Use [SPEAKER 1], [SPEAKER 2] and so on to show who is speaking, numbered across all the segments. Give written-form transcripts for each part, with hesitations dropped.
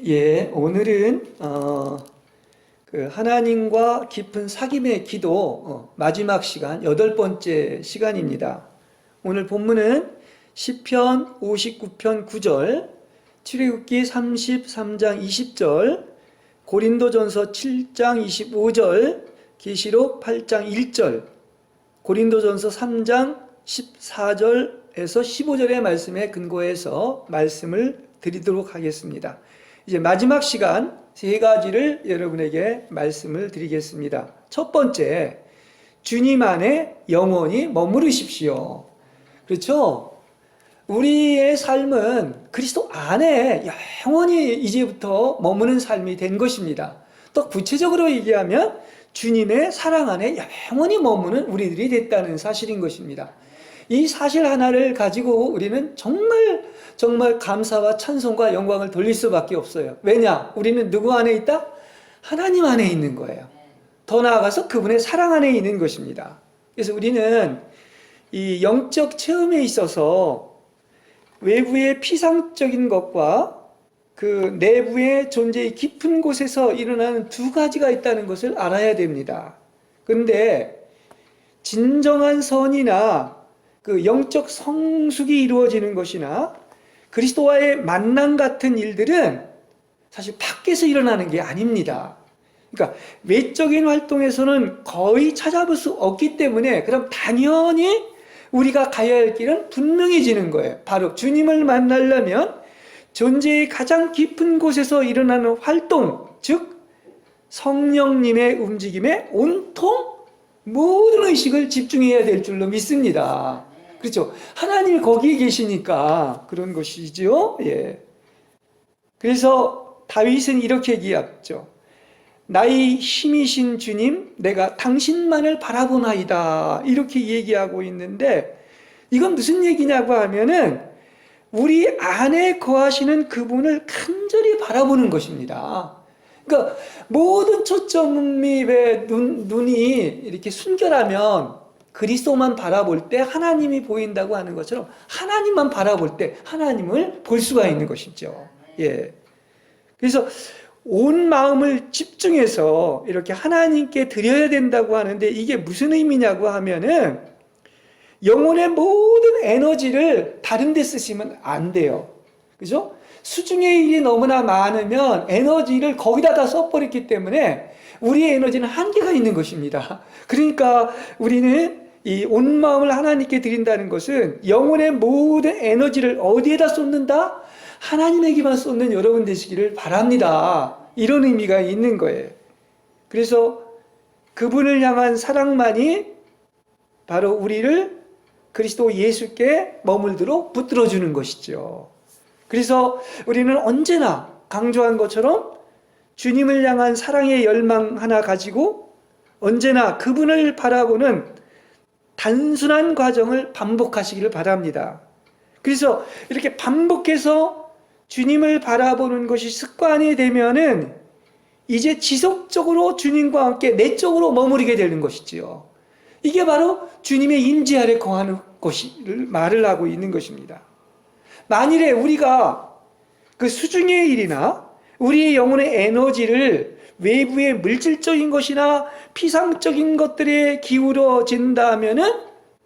[SPEAKER 1] 예, 오늘은 그 하나님과 깊은 사귐의 기도 마지막 시간 8번째 시간입니다. 오늘 본문은 시편 59편 9절, 출애굽기 33장 20절, 고린도전서 7장 25절, 계시록 8장 1절, 고린도전서 3장 14절에서 15절의 말씀에 근거해서 말씀을 드리도록 하겠습니다. 이제 마지막 시간 세 가지를 여러분에게 말씀을 드리겠습니다. 첫 번째, 주님 안에 영원히 머무르십시오. 그렇죠? 우리의 삶은 그리스도 안에 영원히 이제부터 머무는 삶이 된 것입니다. 또 구체적으로 얘기하면 주님의 사랑 안에 영원히 머무는 우리들이 됐다는 사실인 것입니다. 이 사실 하나를 가지고 우리는 정말 감사와 찬송과 영광을 돌릴 수밖에 없어요. 왜냐? 우리는 누구 안에 있다? 하나님 안에 있는 거예요. 더 나아가서 그분의 사랑 안에 있는 것입니다. 그래서 우리는 이 영적 체험에 있어서 외부의 피상적인 것과 그 내부의 존재의 깊은 곳에서 일어나는 두 가지가 있다는 것을 알아야 됩니다. 그런데 진정한 선이나 그 영적 성숙이 이루어지는 것이나 그리스도와의 만남 같은 일들은 사실 밖에서 일어나는 게 아닙니다. 그러니까 외적인 활동에서는 거의 찾아볼 수 없기 때문에 그럼 당연히 우리가 가야 할 길은 분명해지는 거예요. 바로 주님을 만나려면 존재의 가장 깊은 곳에서 일어나는 활동, 즉 성령님의 움직임에 온통 모든 의식을 집중해야 될 줄로 믿습니다. 그렇죠? 하나님이 거기에 계시니까 그런 것이죠. 예. 그래서 다윗은 이렇게 얘기했죠. 나의 힘이신 주님, 내가 당신만을 바라보나이다. 이렇게 얘기하고 있는데 이건 무슨 얘기냐고 하면은 우리 안에 거하시는 그분을 간절히 바라보는 것입니다. 그러니까 모든 초점이 왜 눈이 이렇게 순결하면 그리스도만 바라볼 때 하나님이 보인다고 하는 것처럼 하나님만 바라볼 때 하나님을 볼 수가 있는 것이죠. 예. 그래서 온 마음을 집중해서 이렇게 하나님께 드려야 된다고 하는데 이게 무슨 의미냐고 하면은 영혼의 모든 에너지를 다른 데 쓰시면 안 돼요. 그죠? 수중의 일이 너무나 많으면 에너지를 거기다 다 써버렸기 때문에 우리의 에너지는 한계가 있는 것입니다. 그러니까 우리는 이 온 마음을 하나님께 드린다는 것은 영혼의 모든 에너지를 어디에다 쏟는다? 하나님에게만 쏟는 여러분 되시기를 바랍니다. 이런 의미가 있는 거예요. 그래서 그분을 향한 사랑만이 바로 우리를 그리스도 예수께 머물도록 붙들어주는 것이죠. 그래서 우리는 언제나 강조한 것처럼 주님을 향한 사랑의 열망 하나 가지고 언제나 그분을 바라보는 단순한 과정을 반복하시기를 바랍니다. 그래서 이렇게 반복해서 주님을 바라보는 것이 습관이 되면은 이제 지속적으로 주님과 함께 내적으로 머무르게 되는 것이지요. 이게 바로 주님의 임재 아래 거하는 것을 말을 하고 있는 것입니다. 만일에 우리가 그 수중의 일이나 우리의 영혼의 에너지를 외부의 물질적인 것이나 피상적인 것들에 기울어진다면은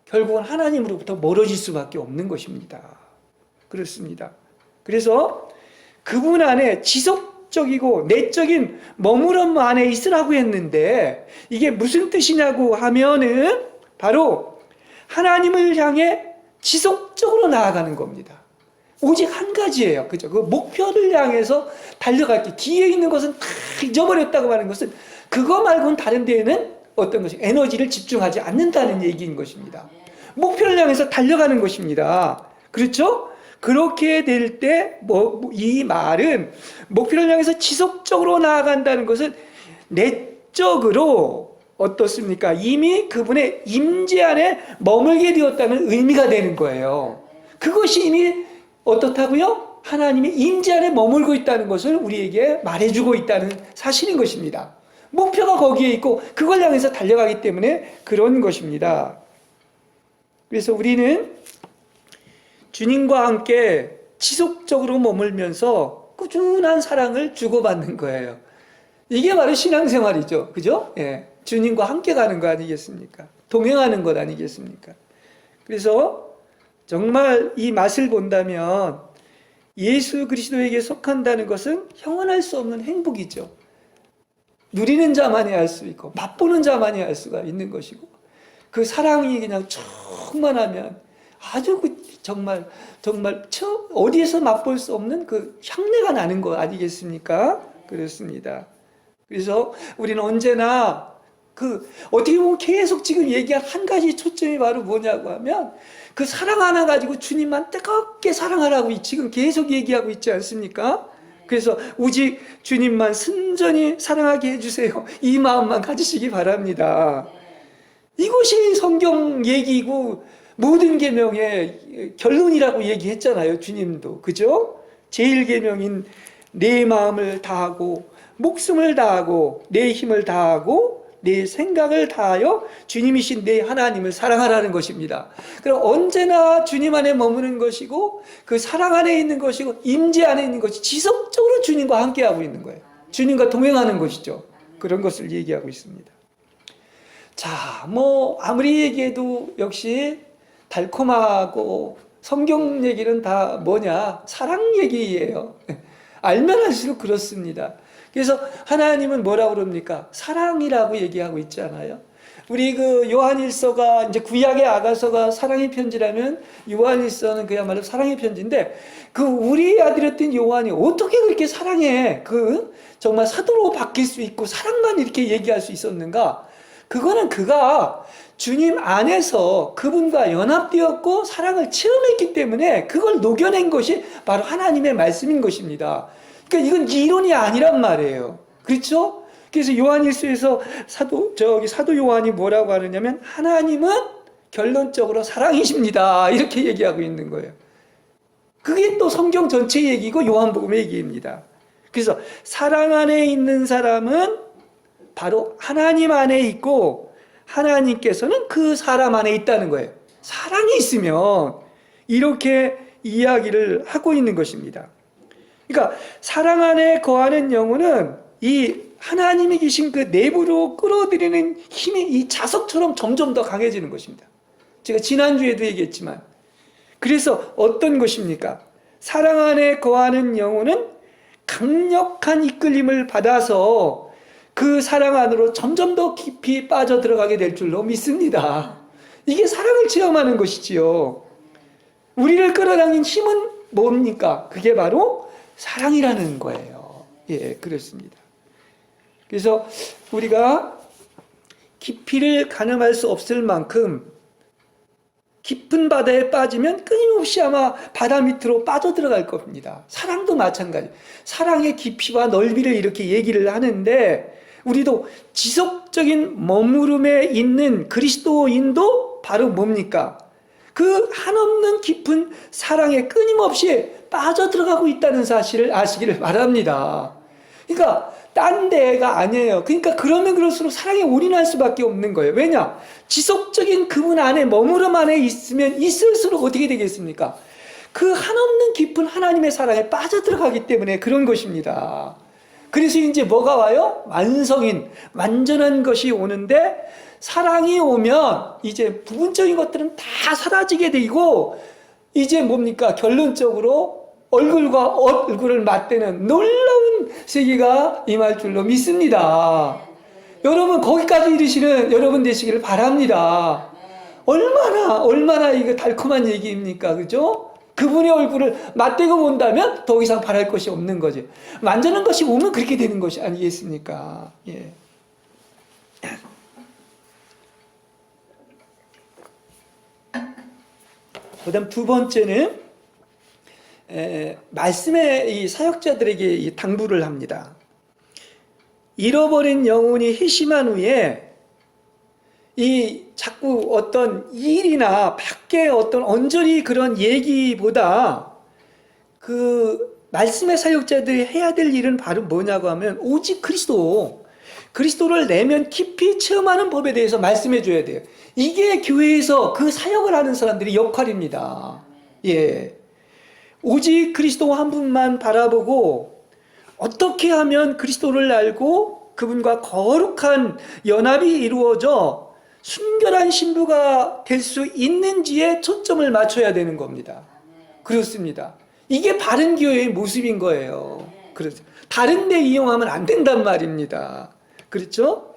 [SPEAKER 1] 결국은 하나님으로부터 멀어질 수밖에 없는 것입니다. 그렇습니다. 그래서 그분 안에 지속적이고 내적인 머무름 안에 있으라고 했는데 이게 무슨 뜻이냐고 하면은 바로 하나님을 향해 지속적으로 나아가는 겁니다. 오직 한 가지예요. 그죠? 그 목표를 향해서 달려갈 게 뒤에 있는 것은 다 잊어버렸다고 하는 것은 그거 말고는 다른 데에는 어떤 것이 에너지를 집중하지 않는다는 얘기인 것입니다. 목표를 향해서 달려가는 것입니다. 그렇죠? 그렇게 될 때 이 말은 목표를 향해서 지속적으로 나아간다는 것은 내적으로 어떻습니까? 이미 그분의 임재 안에 머물게 되었다는 의미가 되는 거예요. 그것이 이미 어떻다고요? 하나님의 임재 안에 머물고 있다는 것을 우리에게 말해주고 있다는 사실인 것입니다. 목표가 거기에 있고 그걸 향해서 달려가기 때문에 그런 것입니다. 그래서 우리는 주님과 함께 지속적으로 머물면서 꾸준한 사랑을 주고받는 거예요. 이게 바로 신앙생활이죠. 그죠? 예. 주님과 함께 가는 거 아니겠습니까? 동행하는 것 아니겠습니까? 그래서 정말 이 맛을 본다면 예수 그리스도에게 속한다는 것은 형언할 수 없는 행복이죠. 누리는 자만이 알 수 있고 맛보는 자만이 알 수가 있는 것이고 그 사랑이 그냥 충만하면 아주 정말 어디에서 맛볼 수 없는 그 향내가 나는 거 아니겠습니까? 그렇습니다. 그래서 우리는 언제나 어떻게 보면 계속 지금 얘기한 한 가지 초점이 바로 뭐냐고 하면 그 사랑 하나 가지고 주님만 뜨겁게 사랑하라고 지금 계속 얘기하고 있지 않습니까? 그래서 오직 주님만 순전히 사랑하게 해주세요. 이 마음만 가지시기 바랍니다. 이것이 성경 얘기고 모든 계명의 결론이라고 얘기했잖아요. 주님도. 그죠? 제일 계명인 내 마음을 다하고 목숨을 다하고 내 힘을 다하고 내 생각을 다하여 주님이신 내 하나님을 사랑하라는 것입니다. 그럼 언제나 주님 안에 머무는 것이고 그 사랑 안에 있는 것이고 임재 안에 있는 것이 지속적으로 주님과 함께하고 있는 거예요. 주님과 동행하는 것이죠. 그런 것을 얘기하고 있습니다. 자, 아무리 얘기해도 역시 달콤하고 성경 얘기는 다 뭐냐? 사랑 얘기예요. 알면 할수록 그렇습니다. 그래서 하나님은 뭐라고 그럽니까? 사랑이라고 얘기하고 있잖아요. 우리 요한일서가 이제 구약의 아가서가 사랑의 편지라면 요한일서는 그야말로 사랑의 편지인데 우리 아들이었던 요한이 어떻게 그렇게 사랑해 정말 사도로 바뀔 수 있고 사랑만 이렇게 얘기할 수 있었는가? 그거는 그가 주님 안에서 그분과 연합되었고 사랑을 체험했기 때문에 그걸 녹여낸 것이 바로 하나님의 말씀인 것입니다. 그러니까 이건 이론이 아니란 말이에요. 그렇죠? 그래서 요한일서에서 사도 요한이 뭐라고 하느냐면 하나님은 결론적으로 사랑이십니다. 이렇게 얘기하고 있는 거예요. 그게 또 성경 전체 얘기고 요한복음의 얘기입니다. 그래서 사랑 안에 있는 사람은 바로 하나님 안에 있고 하나님께서는 그 사람 안에 있다는 거예요. 사랑이 있으면 이렇게 이야기를 하고 있는 것입니다. 그러니까 사랑 안에 거하는 영혼은 이 하나님이 계신 그 내부로 끌어들이는 힘이 이 자석처럼 점점 더 강해지는 것입니다. 제가 지난주에도 얘기했지만 그래서 어떤 것입니까? 사랑 안에 거하는 영혼은 강력한 이끌림을 받아서 그 사랑 안으로 점점 더 깊이 빠져 들어가게 될 줄로 믿습니다. 이게 사랑을 체험하는 것이지요. 우리를 끌어당긴 힘은 뭡니까? 그게 바로 사랑이라는 거예요. 예, 그렇습니다. 그래서 우리가 깊이를 가늠할 수 없을 만큼 깊은 바다에 빠지면 끊임없이 아마 바다 밑으로 빠져들어갈 겁니다. 사랑도 마찬가지. 사랑의 깊이와 넓이를 이렇게 얘기를 하는데 우리도 지속적인 머무름에 있는 그리스도인도 바로 뭡니까? 그 한없는 깊은 사랑에 끊임없이 빠져들어가고 있다는 사실을 아시기를 바랍니다. 그러니까 딴 데가 아니에요. 그러니까 그러면 그럴수록 사랑에 올인할 수밖에 없는 거예요. 왜냐? 지속적인 그분 안에 머무름 안에 있으면 있을수록 어떻게 되겠습니까? 그 한없는 깊은 하나님의 사랑에 빠져들어가기 때문에 그런 것입니다. 그래서 이제 뭐가 와요? 완성인, 완전한 것이 오는데 사랑이 오면 이제 부분적인 것들은 다 사라지게 되고 이제 뭡니까? 결론적으로 얼굴과 얼굴을 맞대는 놀라운 세계가 임할 줄로 믿습니다. 여러분 거기까지 이르시는 여러분 되시기를 바랍니다. 얼마나 이거 달콤한 얘기입니까? 그죠? 그분의 얼굴을 맞대고 본다면 더 이상 바랄 것이 없는 거죠. 완전한 것이 오면 그렇게 되는 것이 아니겠습니까? 예. 그다음 두 번째는 말씀의 이 사역자들에게 이 당부를 합니다. 잃어버린 영혼이 회심한 후에 이 자꾸 어떤 일이나 밖에 어떤 언저리 그런 얘기보다 그 말씀의 사역자들이 해야 될 일은 바로 뭐냐고 하면 오직 그리스도를 내면 깊이 체험하는 법에 대해서 말씀해 줘야 돼요. 이게 교회에서 그 사역을 하는 사람들의 역할입니다. 예. 오직 그리스도 한 분만 바라보고 어떻게 하면 그리스도를 알고 그분과 거룩한 연합이 이루어져 순결한 신부가 될 수 있는지에 초점을 맞춰야 되는 겁니다. 그렇습니다. 이게 바른 교회의 모습인 거예요. 그렇죠. 다른 데 이용하면 안 된단 말입니다. 그렇죠?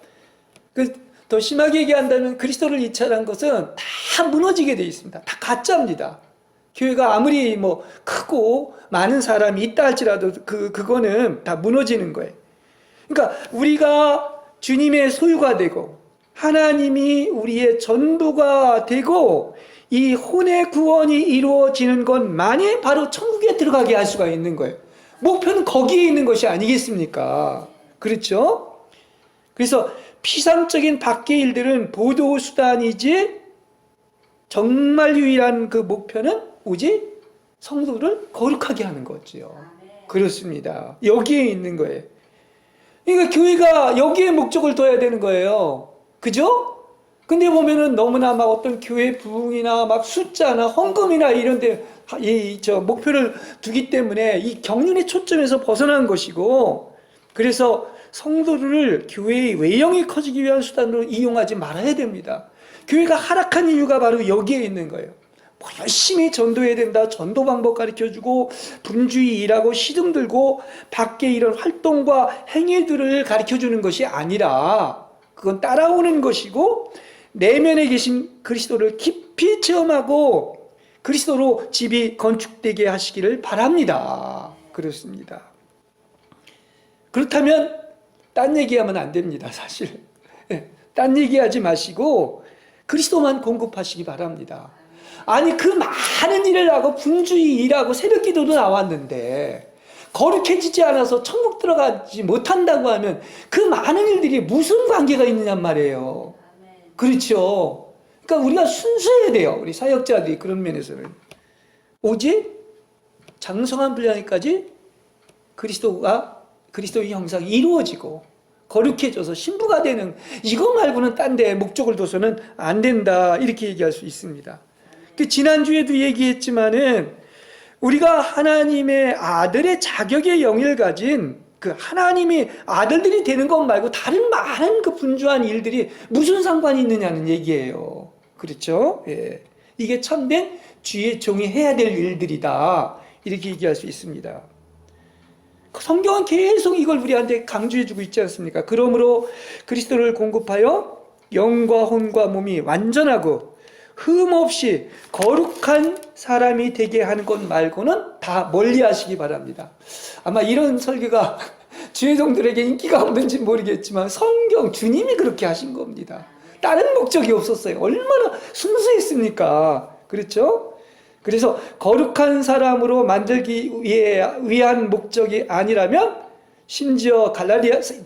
[SPEAKER 1] 더 심하게 얘기한다면 그리스도를 이탈한 것은 다 무너지게 되어 있습니다. 다 가짜입니다. 교회가 아무리 뭐 크고 많은 사람이 있다 할지라도 그거는 다 무너지는 거예요. 그러니까 우리가 주님의 소유가 되고 하나님이 우리의 전부가 되고 이 혼의 구원이 이루어지는 것만이 바로 천국에 들어가게 할 수가 있는 거예요. 목표는 거기에 있는 것이 아니겠습니까? 그렇죠? 그래서 피상적인 밖의 일들은 보도 수단이지 정말 유일한 그 목표는 오직 성도를 거룩하게 하는 거지요. 그렇습니다. 여기에 있는 거예요. 그러니까 교회가 여기에 목적을 둬야 되는 거예요. 그죠? 근데 보면은 너무나 막 어떤 교회 부흥이나 막 숫자나 헌금이나 이런 데 목표를 두기 때문에 이 경륜의 초점에서 벗어난 것이고, 그래서 성도를 교회의 외형이 커지기 위한 수단으로 이용하지 말아야 됩니다. 교회가 하락한 이유가 바로 여기에 있는 거예요. 뭐 열심히 전도해야 된다, 전도 방법 가르쳐주고 분주히 일하고 시름 들고 밖에 이런 활동과 행위들을 가르쳐주는 것이 아니라 그건 따라오는 것이고, 내면에 계신 그리스도를 깊이 체험하고 그리스도로 집이 건축되게 하시기를 바랍니다. 그렇습니다. 그렇다면 딴 얘기하면 안 됩니다. 사실 딴 얘기하지 마시고 그리스도만 공급하시기 바랍니다. 아니 그 많은 일을 하고 분주히 일하고 새벽기도도 나왔는데 거룩해지지 않아서 천국 들어가지 못한다고 하면 그 많은 일들이 무슨 관계가 있느냐 말이에요. 그렇죠. 그러니까 우리가 순수해야 돼요. 우리 사역자들이 그런 면에서는. 오직 장성한 분량까지 그리스도의 형상이 이루어지고 거룩해져서 신부가 되는, 이거 말고는 딴 데 목적을 둬서는 안 된다, 이렇게 얘기할 수 있습니다. 지난주에도 얘기했지만은 우리가 하나님의 아들의 자격의 영을 가진 그 하나님이 아들들이 되는 것 말고 다른 많은 그 분주한 일들이 무슨 상관이 있느냐는 얘기예요. 그렇죠? 예. 이게 참된 주의 종이 해야 될 일들이다, 이렇게 얘기할 수 있습니다. 성경은 계속 이걸 우리한테 강조해주고 있지 않습니까? 그러므로 그리스도를 공급하여 영과 혼과 몸이 완전하고 흠없이 거룩한 사람이 되게 하는 것 말고는 다 멀리 하시기 바랍니다. 아마 이런 설교가 주의종들에게 인기가 없는지 모르겠지만 성경 주님이 그렇게 하신 겁니다. 다른 목적이 없었어요. 얼마나 순수했습니까? 그렇죠? 그래서 거룩한 사람으로 만들기 위한 목적이 아니라면 심지어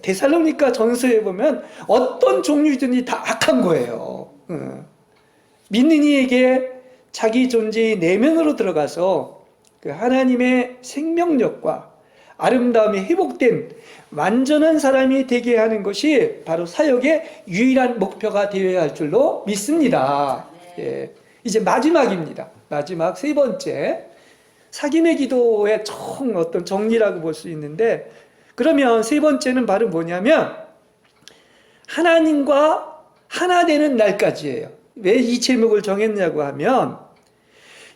[SPEAKER 1] 데살로니가 전서에 보면 어떤 종류든지 다 악한 거예요. 믿는 이에게 자기 존재의 내면으로 들어가서 그 하나님의 생명력과 아름다움이 회복된 완전한 사람이 되게 하는 것이 바로 사역의 유일한 목표가 되어야 할 줄로 믿습니다. 예. 이제 마지막입니다. 마지막 세 번째, 사귐의 기도의 총 어떤 정리라고 볼 수 있는데, 그러면 세 번째는 바로 뭐냐면 하나님과 하나 되는 날까지예요. 왜 이 제목을 정했냐고 하면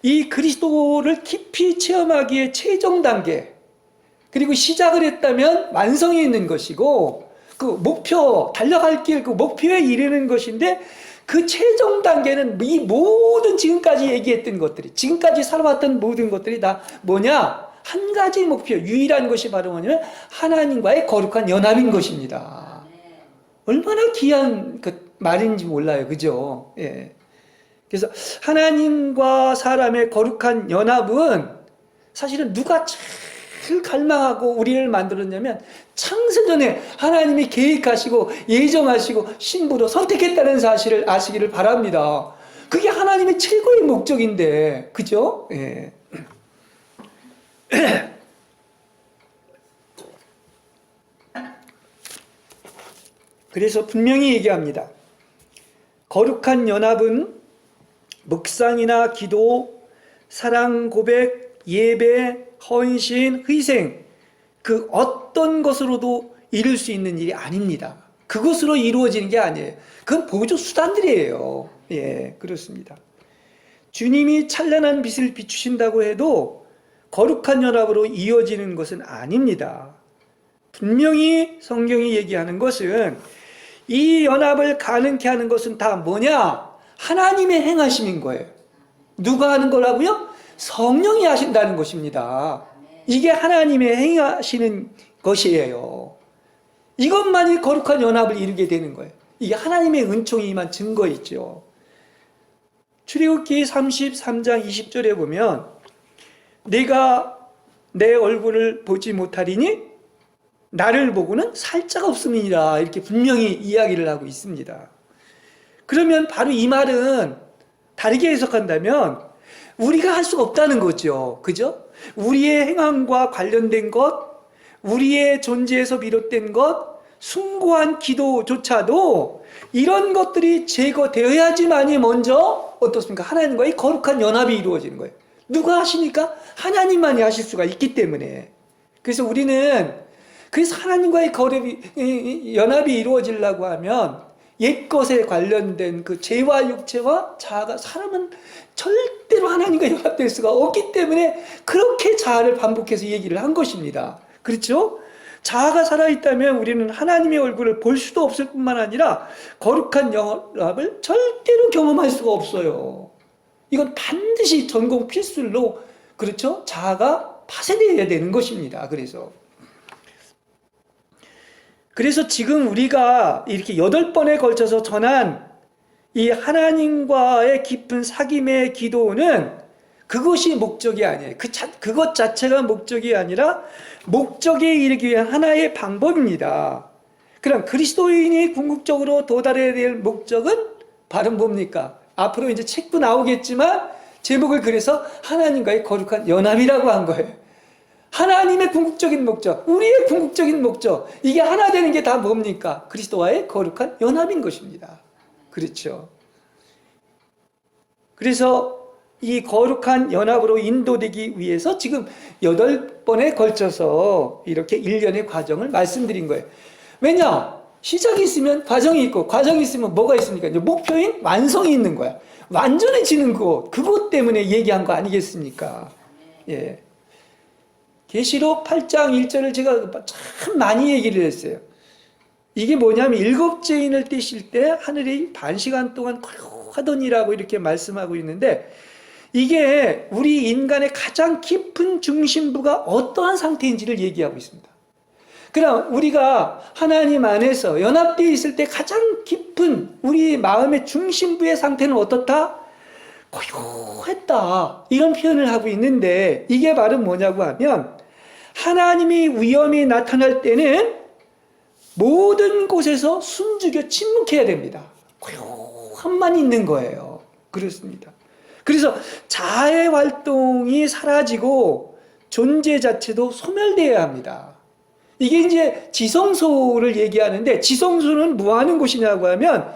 [SPEAKER 1] 이 그리스도를 깊이 체험하기에 최종 단계, 그리고 시작을 했다면 완성이 있는 것이고, 그 목표, 달려갈 길, 그 목표에 이르는 것인데, 그 최종 단계는 이 모든 지금까지 얘기했던 것들이, 지금까지 살아왔던 모든 것들이 다 뭐냐? 한 가지 목표, 유일한 것이 바로 뭐냐면 하나님과의 거룩한 연합인 것입니다. 얼마나 귀한 그 말인지 몰라요. 그죠? 예. 그래서 하나님과 사람의 거룩한 연합은 사실은 누가 제일 갈망하고 우리를 만들었냐면 창세전에 하나님이 계획하시고 예정하시고 신부로 선택했다는 사실을 아시기를 바랍니다. 그게 하나님의 최고의 목적인데, 그죠? 예. 그래서 분명히 얘기합니다. 거룩한 연합은 묵상이나 기도, 사랑 고백, 예배, 헌신, 희생, 그 어떤 것으로도 이룰 수 있는 일이 아닙니다. 그것으로 이루어지는 게 아니에요. 그건 보조 수단들이에요. 예, 그렇습니다. 주님이 찬란한 빛을 비추신다고 해도 거룩한 연합으로 이어지는 것은 아닙니다. 분명히 성경이 얘기하는 것은 이 연합을 가능케 하는 것은 다 뭐냐? 하나님의 행하심인 거예요. 누가 하는 거라고요? 성령이 하신다는 것입니다. 이게 하나님의 행하시는 것이에요. 이것만이 거룩한 연합을 이루게 되는 거예요. 이게 하나님의 은총이 임한 증거있죠. 출애굽기 33장 20절에 보면 내가 내 얼굴을 보지 못하리니 나를 보고는 살 자가 없음이니라, 이렇게 분명히 이야기를 하고 있습니다. 그러면 바로 이 말은 다르게 해석한다면 우리가 할 수가 없다는 거죠. 그죠? 우리의 행함과 관련된 것, 우리의 존재에서 비롯된 것, 숭고한 기도조차도 이런 것들이 제거되어야지만이 먼저 어떻습니까? 하나님과의 거룩한 연합이 이루어지는 거예요. 누가 하시니까? 하나님만이 하실 수가 있기 때문에. 그래서 우리는, 그래서 하나님과의 연합이 이루어지려고 하면 옛것에 관련된 그 죄와 육체와 자아가, 사람은 절대로 하나님과 연합될 수가 없기 때문에 그렇게 자아를 반복해서 얘기를 한 것입니다. 그렇죠? 자아가 살아있다면 우리는 하나님의 얼굴을 볼 수도 없을 뿐만 아니라 거룩한 연합을 절대로 경험할 수가 없어요. 이건 반드시 전공 필술로, 그렇죠? 자아가 파쇄되어야 되는 것입니다. 그래서 지금 우리가 이렇게 8번에 걸쳐서 전한 이 하나님과의 깊은 사귐의 기도는 그것이 목적이 아니에요. 그것 자체가 목적이 아니라 목적에 이르기 위한 하나의 방법입니다. 그럼 그리스도인이 궁극적으로 도달해야 될 목적은 바로 뭡니까? 앞으로 이제 책도 나오겠지만 제목을 그래서 하나님과의 거룩한 연합이라고 한 거예요. 하나님의 궁극적인 목적, 우리의 궁극적인 목적, 이게 하나 되는 게 다 뭡니까? 그리스도와의 거룩한 연합인 것입니다. 그렇죠. 그래서 이 거룩한 연합으로 인도되기 위해서 지금 8번에 걸쳐서 이렇게 일련의 과정을 말씀드린 거예요. 왜냐? 시작이 있으면 과정이 있고, 과정이 있으면 뭐가 있습니까? 이제 목표인 완성이 있는 거야. 완전해지는 그것 때문에 얘기한 거 아니겠습니까? 예. 계시록 8장 1절을 제가 참 많이 얘기를 했어요. 이게 뭐냐면 7째인을 떼실 때 하늘이 반 시간 동안 고요하더니라고 이렇게 말씀하고 있는데, 이게 우리 인간의 가장 깊은 중심부가 어떠한 상태인지를 얘기하고 있습니다. 그럼 우리가 하나님 안에서 연합되어 있을 때 가장 깊은 우리 마음의 중심부의 상태는 어떻다? 고요했다, 이런 표현을 하고 있는데, 이게 바로 뭐냐고 하면 하나님이 위험이 나타날 때는 모든 곳에서 숨죽여 침묵해야 됩니다. 고요함만 있는 거예요. 그렇습니다. 그래서 자아의 활동이 사라지고 존재 자체도 소멸되어야 합니다. 이게 이제 지성소를 얘기하는데, 지성소는 뭐 하는 곳이냐고 하면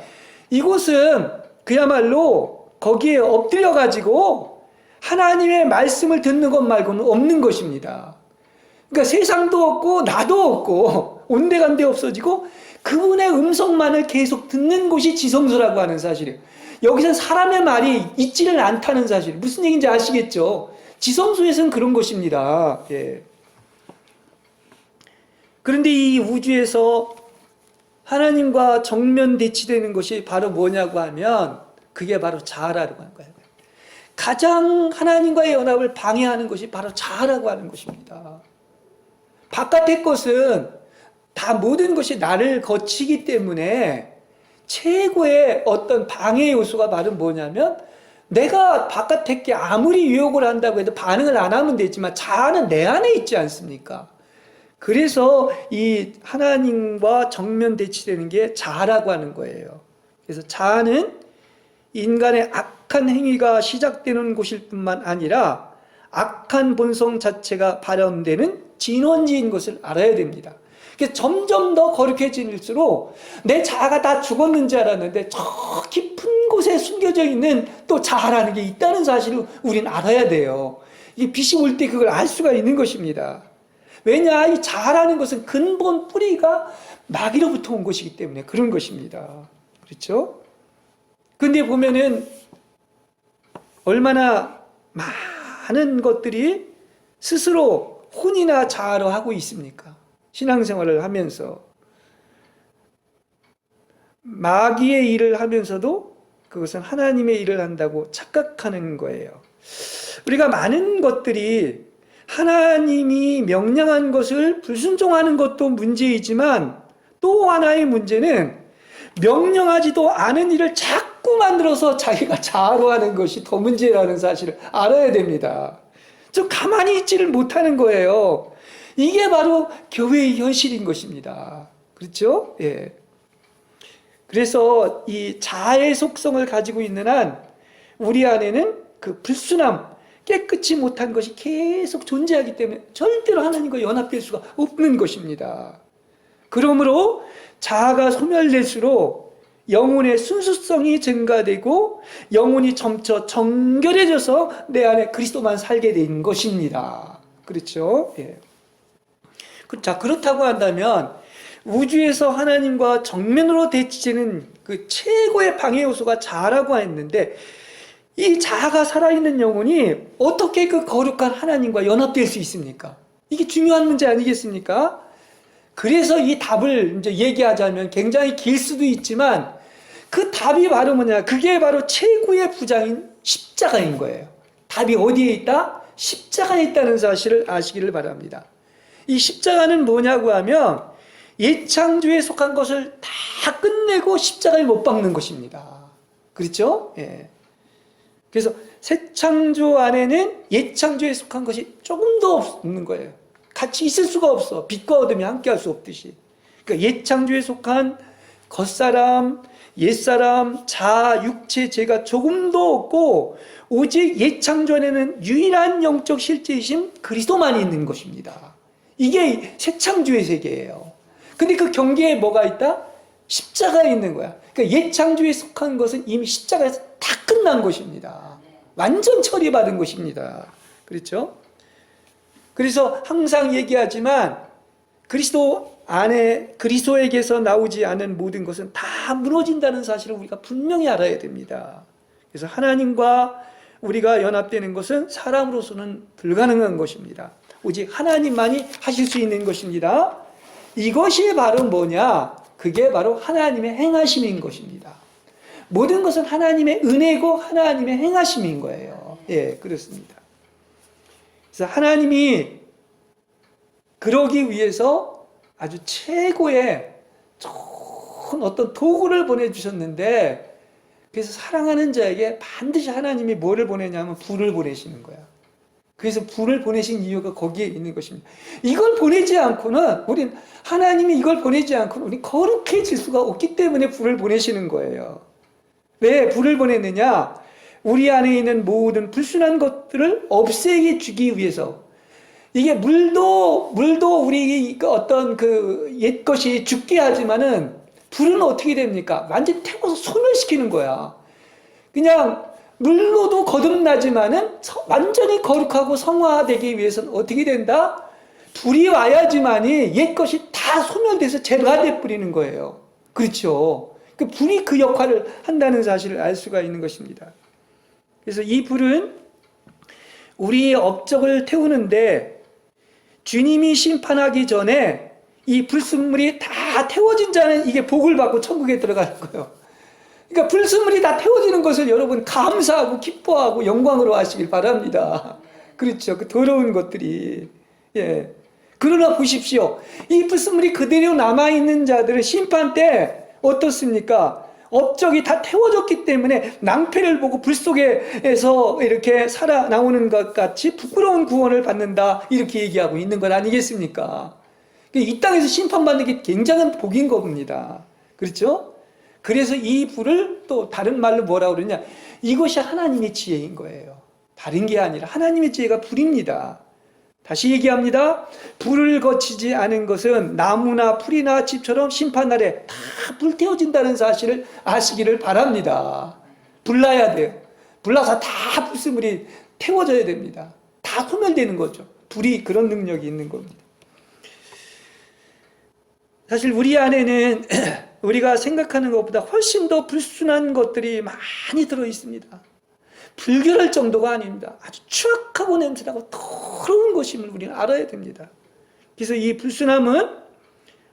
[SPEAKER 1] 이곳은 그야말로 거기에 엎드려 가지고 하나님의 말씀을 듣는 것 말고는 없는 것입니다. 그러니까 세상도 없고 나도 없고 온데간데 없어지고 그분의 음성만을 계속 듣는 곳이 지성소라고 하는 사실이에요. 여기서 사람의 말이 있지는 않다는 사실, 무슨 얘기인지 아시겠죠? 지성소에서는 그런 것입니다. 예. 그런데 이 우주에서 하나님과 정면 대치되는 것이 바로 뭐냐고 하면 그게 바로 자아라고 하는 거예요. 가장 하나님과의 연합을 방해하는 것이 바로 자아라고 하는 것입니다. 바깥의 것은 다 모든 것이 나를 거치기 때문에 최고의 어떤 방해 요소가 바로 뭐냐면, 내가 바깥에 게 아무리 유혹을 한다고 해도 반응을 안 하면 되지만 자아는 내 안에 있지 않습니까? 그래서 이 하나님과 정면 대치되는 게 자아라고 하는 거예요. 그래서 자아는 인간의 악한 행위가 시작되는 곳일 뿐만 아니라 악한 본성 자체가 발현되는 진원지인 것을 알아야 됩니다. 그래서 점점 더 거룩해질수록 내 자아가 다 죽었는 줄 알았는데 저 깊은 곳에 숨겨져 있는 또 자아라는 게 있다는 사실을 우리는 알아야 돼요. 이게 빛이 올 때 그걸 알 수가 있는 것입니다. 왜냐? 이 자라는 것은 근본 뿌리가 마귀로부터 온 것이기 때문에 그런 것입니다. 그렇죠? 근데 보면은 얼마나 많은 것들이 스스로 혼이나 자아로 하고 있습니까? 신앙생활을 하면서 마귀의 일을 하면서도 그것은 하나님의 일을 한다고 착각하는 거예요. 우리가 많은 것들이 하나님이 명령한 것을 불순종하는 것도 문제이지만 또 하나의 문제는 명령하지도 않은 일을 자꾸 만들어서 자기가 자아로 하는 것이 더 문제라는 사실을 알아야 됩니다. 좀 가만히 있지를 못하는 거예요. 이게 바로 교회의 현실인 것입니다. 그렇죠? 예. 그래서 이 자아의 속성을 가지고 있는 한 우리 안에는 그 불순함, 깨끗이 못한 것이 계속 존재하기 때문에 절대로 하나님과 연합될 수가 없는 것입니다. 그러므로 자아가 소멸될수록 영혼의 순수성이 증가되고 영혼이 점차 정결해져서 내 안에 그리스도만 살게 되는 것입니다. 그렇죠? 예. 자, 그렇다고 한다면 우주에서 하나님과 정면으로 대치되는 그 최고의 방해 요소가 자아라고 했는데 이 자아가 살아있는 영혼이 어떻게 그 거룩한 하나님과 연합될 수 있습니까? 이게 중요한 문제 아니겠습니까? 그래서 이 답을 이제 얘기하자면 굉장히 길 수도 있지만 그 답이 바로 뭐냐? 그게 바로 최고의 부장인 십자가인 거예요. 답이 어디에 있다? 십자가에 있다는 사실을 아시기를 바랍니다. 이 십자가는 뭐냐고 하면 예창조에 속한 것을 다 끝내고 십자가에 못 박는 것입니다. 그렇죠? 예. 그래서 새 창조 안에는 옛창조에 속한 것이 조금도 없는 거예요. 같이 있을 수가 없어. 빛과 어둠이 함께 할 수 없듯이. 그러니까 옛창조에 속한 겉사람, 옛사람, 자아, 육체, 죄가 조금도 없고 오직 옛창조 안에는 유일한 영적 실제이신 그리스도만이 있는 것입니다. 이게 새 창조의 세계예요. 근데 그 경계에 뭐가 있다? 십자가에 있는 거야. 그러니까 옛 창조에 속한 것은 이미 십자가에서 다 끝난 것입니다. 완전 처리받은 것입니다. 그렇죠? 그래서 항상 얘기하지만 그리스도 안에 그리스도에게서 나오지 않은 모든 것은 다 무너진다는 사실을 우리가 분명히 알아야 됩니다. 그래서 하나님과 우리가 연합되는 것은 사람으로서는 불가능한 것입니다. 오직 하나님만이 하실 수 있는 것입니다. 이것이 바로 뭐냐? 그게 바로 하나님의 행하심인 것입니다. 모든 것은 하나님의 은혜고 하나님의 행하심인 거예요. 예, 그렇습니다. 그래서 하나님이 그러기 위해서 아주 최고의 좋은 어떤 도구를 보내주셨는데 그래서 사랑하는 자에게 반드시 하나님이 뭐를 보내냐면 불을 보내시는 거야. 그래서 불을 보내신 이유가 거기에 있는 것입니다. 이걸 보내지 않고는 우린 하나님이 이걸 보내지 않고는 우린 거룩해질 수가 없기 때문에 불을 보내시는 거예요. 왜 불을 보냈느냐? 우리 안에 있는 모든 불순한 것들을 없애게 주기 위해서. 이게 물도 우리 어떤 그 옛 것이 죽게 하지만은 불은 어떻게 됩니까? 완전히 태워서 소멸시키는 거야. 그냥 물로도 거듭나지만은 완전히 거룩하고 성화되기 위해서는 어떻게 된다? 불이 와야지만이 옛 것이 다 소멸돼서 제가 돼버리는 거예요. 그렇죠? 그 불이 그 역할을 한다는 사실을 알 수가 있는 것입니다. 그래서 이 불은 우리의 업적을 태우는데 주님이 심판하기 전에 이 불순물이 다 태워진 자는 이게 복을 받고 천국에 들어가는 거예요. 그러니까 불순물이 다 태워지는 것을 여러분 감사하고 기뻐하고 영광으로 하시길 바랍니다. 그렇죠. 그 더러운 것들이. 예. 그러나 보십시오. 이 불순물이 그대로 남아있는 자들은 심판 때 어떻습니까? 업적이 다 태워졌기 때문에 낭패를 보고 불 속에서 이렇게 살아나오는 것 같이 부끄러운 구원을 받는다. 이렇게 얘기하고 있는 것 아니겠습니까? 이 땅에서 심판받는 게 굉장한 복인 겁니다. 그렇죠? 그래서 이 불을 또 다른 말로 뭐라고 그러냐? 이것이 하나님의 지혜인 거예요. 다른 게 아니라 하나님의 지혜가 불입니다. 다시 얘기합니다. 불을 거치지 않은 것은 나무나 풀이나 집처럼 심판날에 다 불태워진다는 사실을 아시기를 바랍니다. 불나야 돼요. 불나서 다 불순물이 태워져야 됩니다. 다 소멸되는 거죠. 불이 그런 능력이 있는 겁니다. 사실 우리 안에는 우리가 생각하는 것보다 훨씬 더 불순한 것들이 많이 들어 있습니다. 불결할 정도가 아닙니다. 아주 추악하고 냄새나고 더러운 것임을 우리는 알아야 됩니다. 그래서 이 불순함은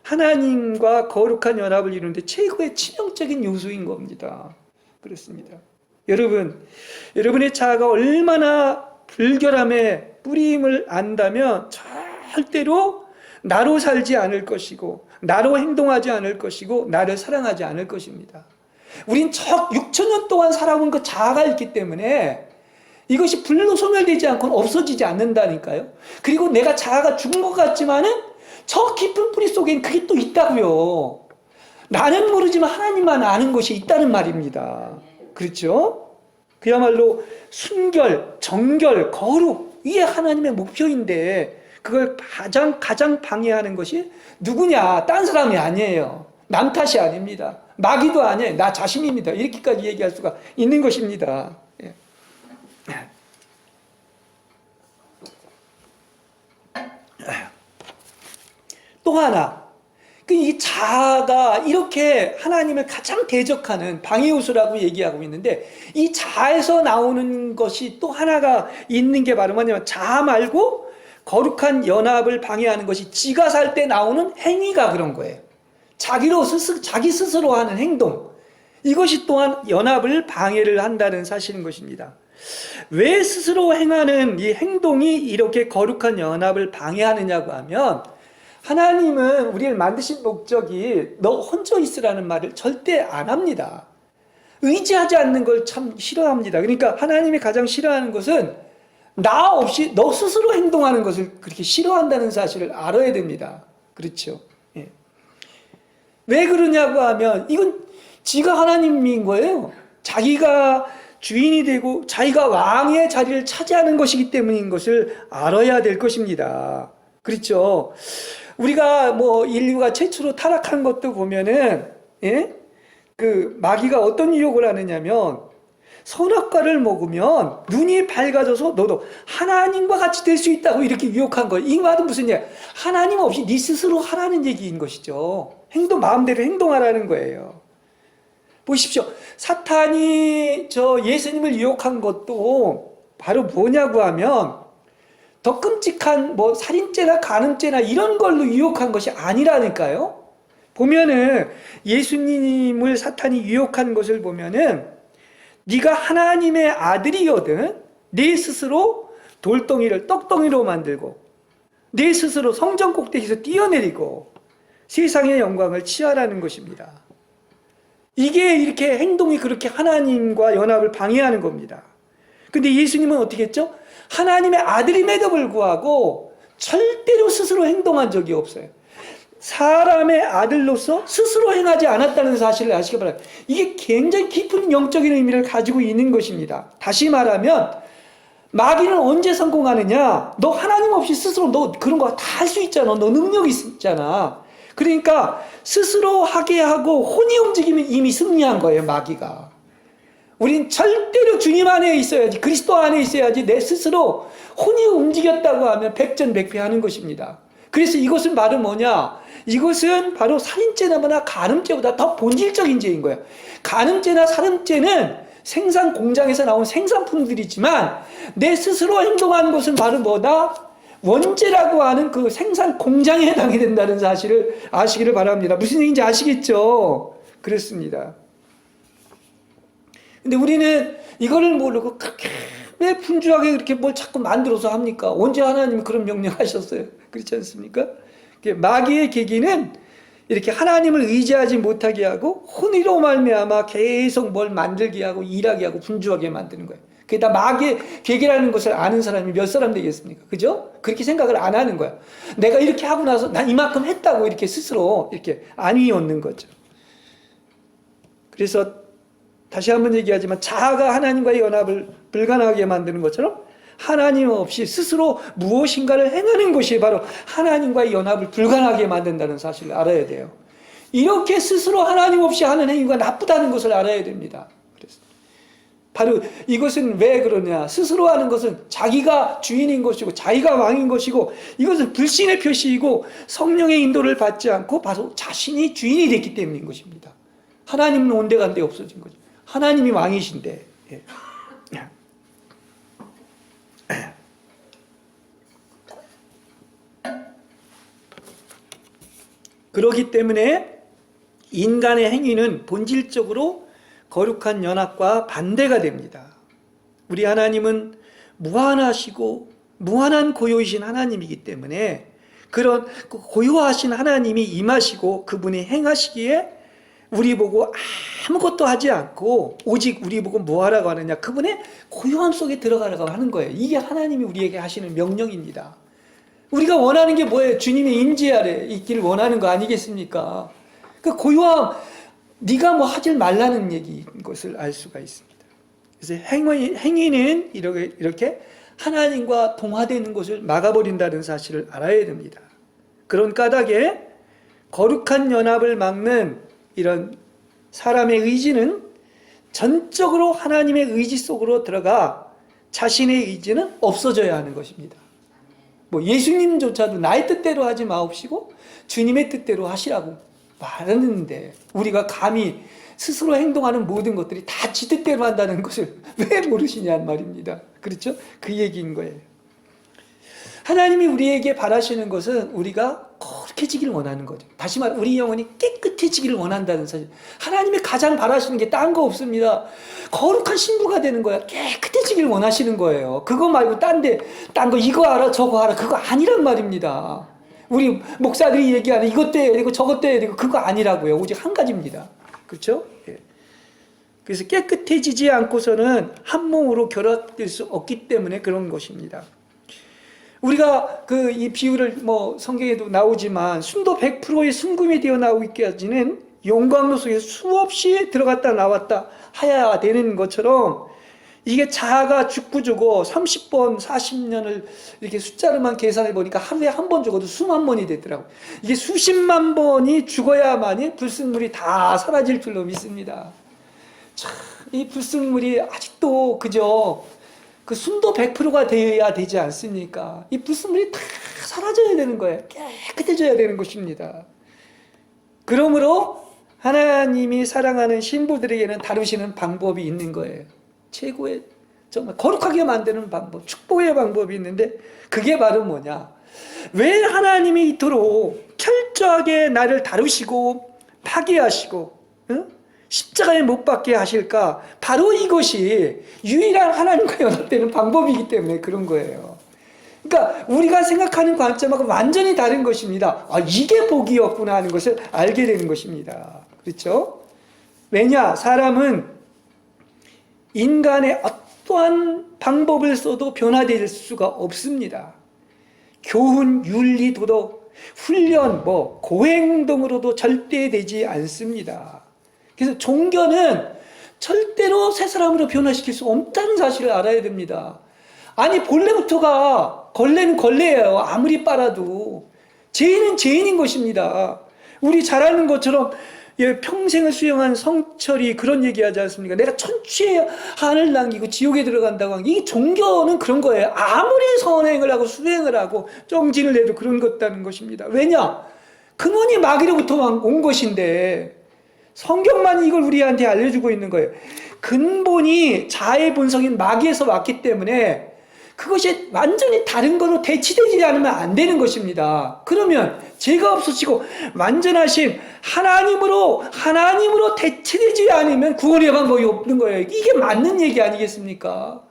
[SPEAKER 1] 하나님과 거룩한 연합을 이루는데 최고의 치명적인 요소인 겁니다. 그렇습니다. 여러분의 자아가 얼마나 불결함의 뿌리임을 안다면 절대로 나로 살지 않을 것이고 나로 행동하지 않을 것이고 나를 사랑하지 않을 것입니다. 우린 6,000년 동안 살아온 그 자아가 있기 때문에 이것이 불로 소멸되지 않고는 없어지지 않는다니까요. 그리고 내가 자아가 죽은 것 같지만은 저 깊은 뿌리 속엔 그게 또 있다고요. 나는 모르지만 하나님만 아는 것이 있다는 말입니다. 그렇죠? 그야말로 순결, 정결, 거룩, 이게 하나님의 목표인데 그걸 가장 방해하는 것이 누구냐? 딴 사람이 아니에요. 남 탓이 아닙니다. 마귀도 아니에요. 나 자신입니다. 이렇게까지 얘기할 수가 있는 것입니다. 예. 또 하나, 이 자아가 이렇게 하나님을 가장 대적하는 방해 요소라고 얘기하고 있는데 이 자아에서 나오는 것이 또 하나가 있는 게 바로 뭐냐면 자아 말고 거룩한 연합을 방해하는 것이 지가 살 때 나오는 행위가 그런 거예요. 자기 스스로 하는 행동, 이것이 또한 연합을 방해를 한다는 사실인 것입니다. 왜 스스로 행하는 이 행동이 이렇게 거룩한 연합을 방해하느냐고 하면 하나님은 우리를 만드신 목적이 너 혼자 있으라는 말을 절대 안 합니다. 의지하지 않는 걸 참 싫어합니다. 그러니까 하나님이 가장 싫어하는 것은 나 없이 너 스스로 행동하는 것을 그렇게 싫어한다는 사실을 알아야 됩니다. 그렇죠? 예. 왜 그러냐고 하면 이건 지가 하나님인 거예요. 자기가 주인이 되고 자기가 왕의 자리를 차지하는 것이기 때문인 것을 알아야 될 것입니다. 그렇죠? 우리가 인류가 최초로 타락한 것도 보면은, 예? 그 마귀가 어떤 유혹을 하느냐면 선악과를 먹으면 눈이 밝아져서 너도 하나님과 같이 될 수 있다고 이렇게 유혹한 거예요. 이 말은 무슨 얘기야? 하나님 없이 네 스스로 하라는 얘기인 것이죠. 마음대로 행동하라는 거예요. 보십시오. 사탄이 예수님을 유혹한 것도 바로 뭐냐고 하면 더 끔찍한 살인죄나 간음죄나 이런 걸로 유혹한 것이 아니라니까요. 보면은 예수님을 사탄이 유혹한 것을 보면은 네가 하나님의 아들이거든. 네 스스로 돌덩이를 떡덩이로 만들고 네 스스로 성전 꼭대기에서 뛰어내리고 세상의 영광을 취하라는 것입니다. 이게 이렇게 행동이 그렇게 하나님과 연합을 방해하는 겁니다. 근데 예수님은 어떻게 했죠? 하나님의 아들임에도 불구하고 절대로 스스로 행동한 적이 없어요. 사람의 아들로서 스스로 행하지 않았다는 사실을 아시기 바랍니다. 이게 굉장히 깊은 영적인 의미를 가지고 있는 것입니다. 다시 말하면 마귀는 언제 성공하느냐? 너 하나님 없이 스스로 너 그런 거 다 할 수 있잖아. 너 능력이 있잖아. 그러니까 스스로 하게 하고 혼이 움직이면 이미 승리한 거예요, 마귀가. 우린 절대로 주님 안에 있어야지, 그리스도 안에 있어야지 내 스스로 혼이 움직였다고 하면 백전백패하는 것입니다. 그래서 이것은 바로 뭐냐? 이것은 바로 살인죄나 간음죄보다 더 본질적인 죄인 거예요. 간음죄나 살인죄는 생산 공장에서 나온 생산품들이지만 내 스스로 행동하는 것은 바로 뭐다? 원죄라고 하는 그 생산 공장에 해당이 된다는 사실을 아시기를 바랍니다. 무슨 얘기인지 아시겠죠? 그렇습니다. 근데 우리는 이거를 모르고 그렇게 왜 분주하게 그렇게 뭘 자꾸 만들어서 합니까? 언제 하나님이 그런 명령하셨어요? 그렇지 않습니까? 마귀의 계기는 이렇게 하나님을 의지하지 못하게 하고 혼의로 말미암아 계속 뭘 만들게 하고 일하게 하고 분주하게 만드는 거예요. 그게 다 마귀의 계기라는 것을 아는 사람이 몇 사람 되겠습니까? 그죠? 그렇게 생각을 안 하는 거야. 내가 이렇게 하고 나서 난 이만큼 했다고 이렇게 스스로 이렇게 안위 얻는 거죠. 그래서 다시 한번 얘기하지만 자아가 하나님과의 연합을 불가능하게 만드는 것처럼 하나님 없이 스스로 무엇인가를 행하는 것이 바로 하나님과의 연합을 불가능하게 만든다는 사실을 알아야 돼요. 이렇게 스스로 하나님 없이 하는 행위가 나쁘다는 것을 알아야 됩니다. 바로 이것은 왜 그러냐? 스스로 하는 것은 자기가 주인인 것이고 자기가 왕인 것이고 이것은 불신의 표시이고 성령의 인도를 받지 않고 바로 자신이 주인이 됐기 때문인 것입니다. 하나님은 온데간데 없어진 거죠. 하나님이 왕이신데. 예. 그렇기 때문에 인간의 행위는 본질적으로 거룩한 연합과 반대가 됩니다. 우리 하나님은 무한하시고 무한한 고요이신 하나님이기 때문에 그런 고요하신 하나님이 임하시고 그분이 행하시기에 우리 보고 아무것도 하지 않고 오직 우리 보고 뭐 하라고 하느냐? 그분의 고요함 속에 들어가라고 하는 거예요. 이게 하나님이 우리에게 하시는 명령입니다. 우리가 원하는 게 뭐예요? 주님의 임재 아래 있기를 원하는 거 아니겠습니까? 그 고요함, 네가 뭐 하질 말라는 얘기인 것을 알 수가 있습니다. 그래서 행위는 이렇게 하나님과 동화되는 것을 막아버린다는 사실을 알아야 됩니다. 그런 까닭에 거룩한 연합을 막는 이런 사람의 의지는 전적으로 하나님의 의지 속으로 들어가 자신의 의지는 없어져야 하는 것입니다. 뭐 예수님조차도 나의 뜻대로 하지 마옵시고 주님의 뜻대로 하시라고 말하는데 우리가 감히 스스로 행동하는 모든 것들이 다 지 뜻대로 한다는 것을 왜 모르시냐는 말입니다. 그렇죠? 그 얘기인 거예요. 하나님이 우리에게 바라시는 것은 우리가 거룩해지기를 원하는 거죠. 다시 말해 우리 영혼이 깨끗해지기를 원한다는 사실. 하나님이 가장 바라시는 게 딴 거 없습니다. 거룩한 신부가 되는 거야. 깨끗해지기를 원하시는 거예요. 그거 말고 딴 거 이거 알아 저거 알아 그거 아니란 말입니다. 우리 목사들이 얘기하는 이것 떼야 되고 저것 떼야 되고 그거 아니라고요. 오직 한 가지입니다. 그렇죠? 예. 그래서 깨끗해지지 않고서는 한 몸으로 결합될 수 없기 때문에 그런 것입니다. 우리가 이 비유를 성경에도 나오지만 순도 100%의 순금이 되어 나오기까지는 용광로 속에 수없이 들어갔다 나왔다 하여야 되는 것처럼 이게 자아가 죽고 30번 40년을 이렇게 숫자로만 계산해 보니까 하루에 한 번 죽어도 수만 번이 되더라고요. 이게 수십만 번이 죽어야만이 불순물이 다 사라질 줄로 믿습니다. 참, 이 불순물이 아직도 그저 그 순도 100%가 되어야 되지 않습니까? 이 불순물이 다 사라져야 되는 거예요. 깨끗해져야 되는 것입니다. 그러므로 하나님이 사랑하는 신부들에게는 다루시는 방법이 있는 거예요. 최고의 정말 거룩하게 만드는 방법, 축복의 방법이 있는데 그게 바로 뭐냐? 왜 하나님이 이토록 철저하게 나를 다루시고 파괴하시고 십자가에 못 박게 하실까? 바로 이것이 유일한 하나님과 연합되는 방법이기 때문에 그런 거예요. 그러니까 우리가 생각하는 관점하고 완전히 다른 것입니다. 이게 복이었구나 하는 것을 알게 되는 것입니다. 그렇죠? 왜냐? 사람은 인간의 어떠한 방법을 써도 변화될 수가 없습니다. 교훈, 윤리, 도덕, 훈련, 고행동으로도 절대 되지 않습니다. 그래서 종교는 절대로 새 사람으로 변화시킬 수 없다는 사실을 알아야 됩니다. 아니 본래부터가 걸레는 걸레예요. 아무리 빨아도 죄인은 죄인인 것입니다. 우리 잘 아는 것처럼 평생을 수용한 성철이 그런 얘기하지 않습니까? 내가 천추의 한을 남기고 지옥에 들어간다고 하는 게 이 종교는 그런 거예요. 아무리 선행을 하고 수행을 하고 정진을 해도 그런 것다는 것입니다. 왜냐? 근원이 마귀로부터 온 것인데 성경만 이걸 우리한테 알려주고 있는 거예요. 근본이 자의 본성인 마귀에서 왔기 때문에 그것이 완전히 다른 거로 대치되지 않으면 안 되는 것입니다. 그러면 죄가 없으시고 완전하신 하나님으로 대치되지 않으면 구원의 방법이 없는 거예요. 이게 맞는 얘기 아니겠습니까?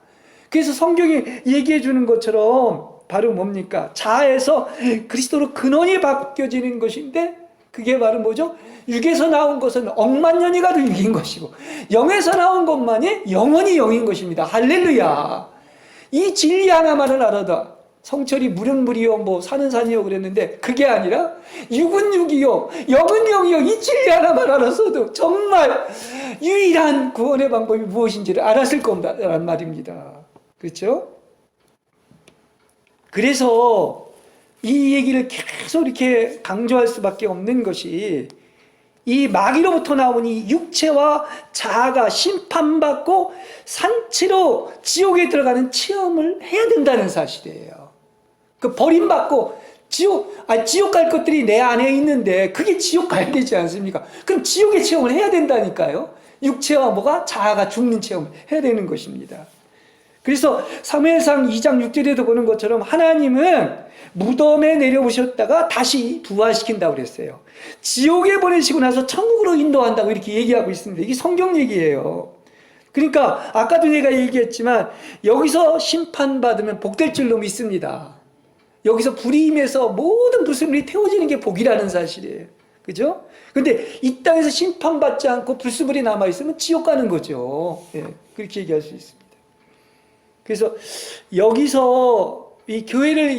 [SPEAKER 1] 그래서 성경이 얘기해 주는 것처럼 바로 뭡니까? 자아에서 그리스도로 근원이 바뀌어지는 것인데 그게 바로 뭐죠? 육에서 나온 것은 억만년이 가도 육인 것이고 영에서 나온 것만이 영원히 영인 것입니다. 할렐루야. 이 진리 하나만을 알아다 성철이 물은 물이요 산은 산이요 그랬는데 그게 아니라 육은 육이요 영은 영이요 이 진리 하나만 알았어도 정말 유일한 구원의 방법이 무엇인지를 알았을 거란 말입니다. 그렇죠? 그래서 이 얘기를 계속 이렇게 강조할 수밖에 없는 것이 이 마귀로부터 나온 이 육체와 자아가 심판받고 산채로 지옥에 들어가는 체험을 해야 된다는 사실이에요. 그 버림받고 지옥 갈 것들이 내 안에 있는데 그게 지옥 가야 되지 않습니까? 그럼 지옥의 체험을 해야 된다니까요. 육체와 뭐가 자아가 죽는 체험을 해야 되는 것입니다. 그래서 사무엘상 2장 6절에도 보는 것처럼 하나님은 무덤에 내려오셨다가 다시 부활시킨다고 그랬어요. 지옥에 보내시고 나서 천국으로 인도한다고 이렇게 얘기하고 있습니다. 이게 성경 얘기예요. 그러니까 아까도 내가 얘기했지만 여기서 심판받으면 복될 줄로 믿습니다. 여기서 불이 임해서 모든 불순물이 태워지는 게 복이라는 사실이에요. 그죠? 근데 이 땅에서 심판받지 않고 불순물이 남아있으면 지옥 가는 거죠. 예, 그렇게 얘기할 수 있습니다. 그래서 여기서 이 교회를